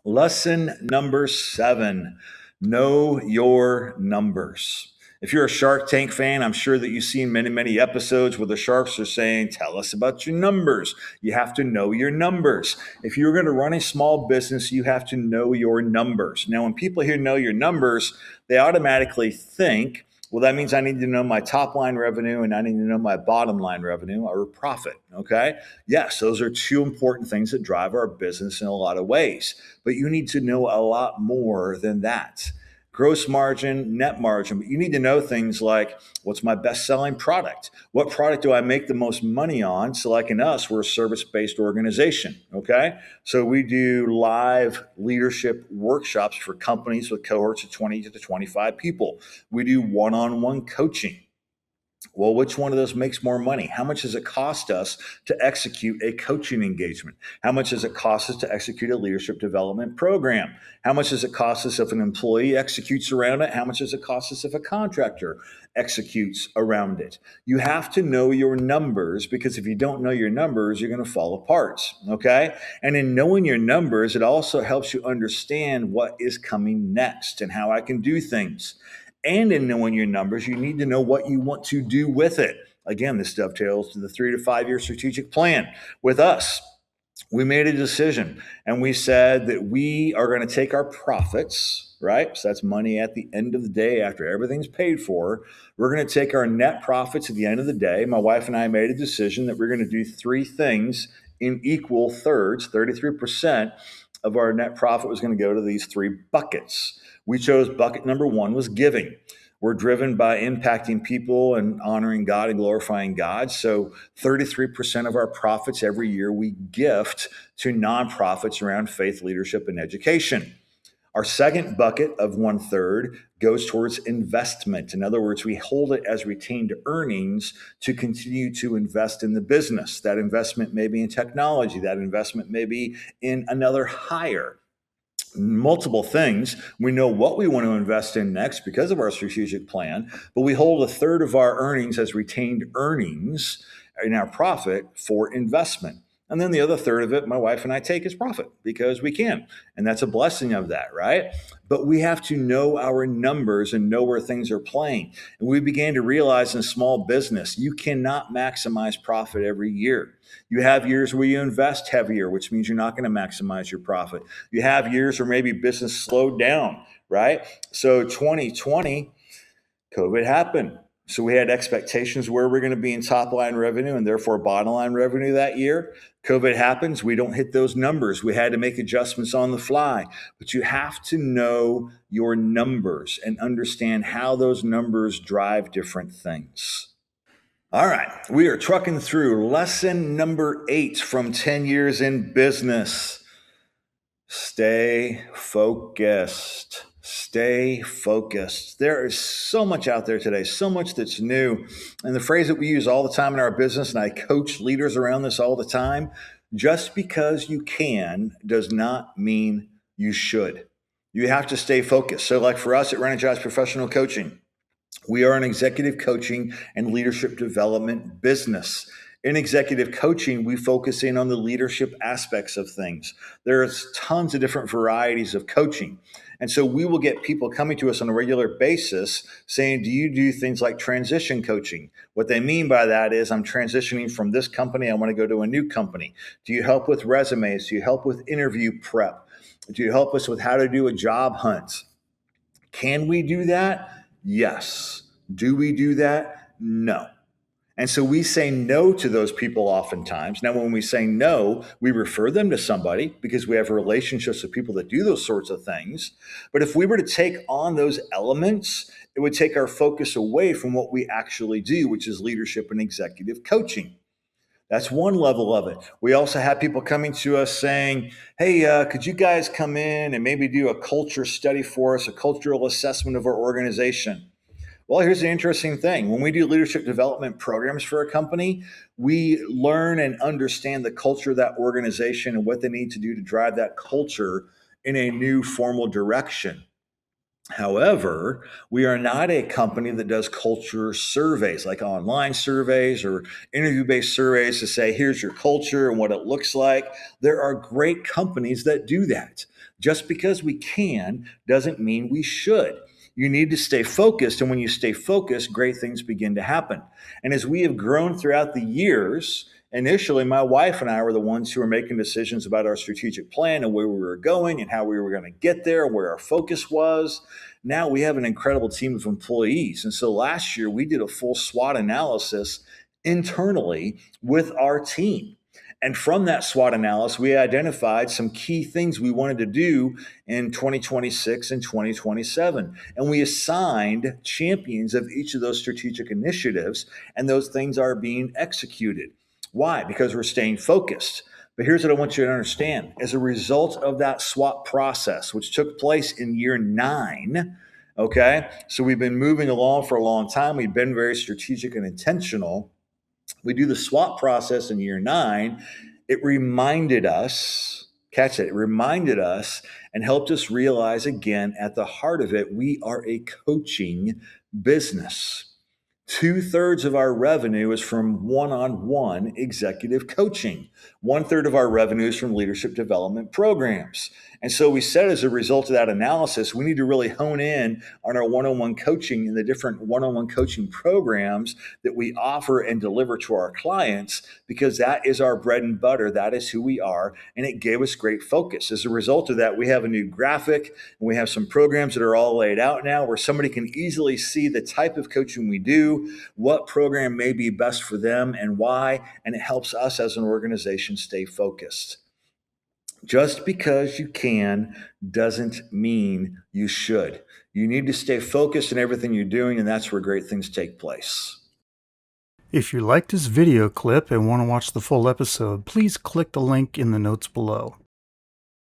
Lesson number 7, know your numbers. If you're a Shark Tank fan, I'm sure that you've seen many, many episodes where the sharks are saying, tell us about your numbers. You have to know your numbers. If you're going to run a small business, you have to know your numbers. Now, when people hear know your numbers, they automatically think, well, that means I need to know my top line revenue and I need to know my bottom line revenue or profit. Okay. Yes, those are two important things that drive our business in a lot of ways, but you need to know a lot more than that. Gross margin, net margin, but you need to know things like what's my best selling product? What product do I make the most money on? So, like in us, we're a service based organization. Okay. So, we do live leadership workshops for companies with cohorts of 20 to 25 people. We do one on one coaching. Well, which one of those makes more money? How much does it cost us to execute a coaching engagement? How much does it cost us to execute a leadership development program? How much does it cost us if an employee executes around it? How much does it cost us if a contractor executes around it? You have to know your numbers, because if you don't know your numbers, you're going to fall apart. Okay. And in knowing your numbers, it also helps you understand what is coming next and how I can do things. And in knowing your numbers, you need to know what you want to do with it. Again, this dovetails to the 3 to 5 year strategic plan. With us, we made a decision and we said that we are going to take our profits, right? So that's money at the end of the day after everything's paid for. We're going to take our net profits at the end of the day. My wife and I made a decision that we're going to do 3 things in equal thirds. 33% of our net profit was going to go to these 3 buckets. We chose bucket number 1 was giving. We're driven by impacting people and honoring God and glorifying God. So 33% of our profits every year we gift to nonprofits around faith, leadership, and education. Our second bucket of 1/3 goes towards investment. In other words, we hold it as retained earnings to continue to invest in the business. That investment may be in technology. That investment may be in another hire, multiple things. We know what we want to invest in next because of our strategic plan, but we hold 1/3 of our earnings as retained earnings in our profit for investment. And then the other third of it, my wife and I take as profit because we can. And that's a blessing of that, right? But we have to know our numbers and know where things are playing. And we began to realize in small business, you cannot maximize profit every year. You have years where you invest heavier, which means you're not going to maximize your profit. You have years where maybe business slowed down, right? So 2020, COVID happened. So we had expectations where we're going to be in top line revenue and therefore bottom line revenue that year. COVID happens. We don't hit those numbers. We had to make adjustments on the fly. But you have to know your numbers and understand how those numbers drive different things. All right. We are trucking through lesson number 8 from 10 years in business. Stay focused. Stay focused. There is so much out there today, so much that's new. And the phrase that we use all the time in our business, and I coach leaders around this all the time, just because you can does not mean you should. You have to stay focused. So, like for us at Renogize Professional Coaching, we are an executive coaching and leadership development business. In executive coaching, we focus in on the leadership aspects of things. There's tons of different varieties of coaching. And so we will get people coming to us on a regular basis saying, do you do things like transition coaching? What they mean by that is I'm transitioning from this company. I want to go to a new company. Do you help with resumes? Do you help with interview prep? Do you help us with how to do a job hunt? Can we do that? Yes. Do we do that? No. And so we say no to those people oftentimes. Now, when we say no, we refer them to somebody because we have relationships with people that do those sorts of things. But if we were to take on those elements, it would take our focus away from what we actually do, which is leadership and executive coaching. That's one level of it. We also have people coming to us saying, hey, could you guys come in and maybe do a culture study for us, a cultural assessment of our organization? Well, here's the interesting thing. When we do leadership development programs for a company, we learn and understand the culture of that organization and what they need to do to drive that culture in a new formal direction. However, we are not a company that does culture surveys, like online surveys or interview-based surveys to say, here's your culture and what it looks like. There are great companies that do that. Just because we can doesn't mean we should. You need to stay focused. And when you stay focused, great things begin to happen. And as we have grown throughout the years, initially, my wife and I were the ones who were making decisions about our strategic plan and where we were going and how we were going to get there, where our focus was. Now we have an incredible team of employees. And so last year, we did a full SWOT analysis internally with our team. And from that SWOT analysis, we identified some key things we wanted to do in 2026 and 2027. And we assigned champions of each of those strategic initiatives, and those things are being executed. Why? Because we're staying focused. But here's what I want you to understand. As a result of that SWOT process, which took place in year 9, okay, so we've been moving along for a long time. We've been very strategic and intentional. We do the SWOT process in year 9. It reminded us, catch it, it reminded us and helped us realize again, at the heart of it, we are a coaching business. 2/3 of our revenue is from one-on-one executive coaching. 1/3 of our revenue is from leadership development programs. And so we said, as a result of that analysis, we need to really hone in on our one-on-one coaching and the different one-on-one coaching programs that we offer and deliver to our clients, because that is our bread and butter. That is who we are. And it gave us great focus. As a result of that, we have a new graphic and we have some programs that are all laid out now where somebody can easily see the type of coaching we do, what program may be best for them and why, and it helps us as an organization stay focused. Just because you can doesn't mean you should. You need to stay focused in everything you're doing, and that's where great things take place. If you liked this video clip and want to watch the full episode, please click the link in the notes below.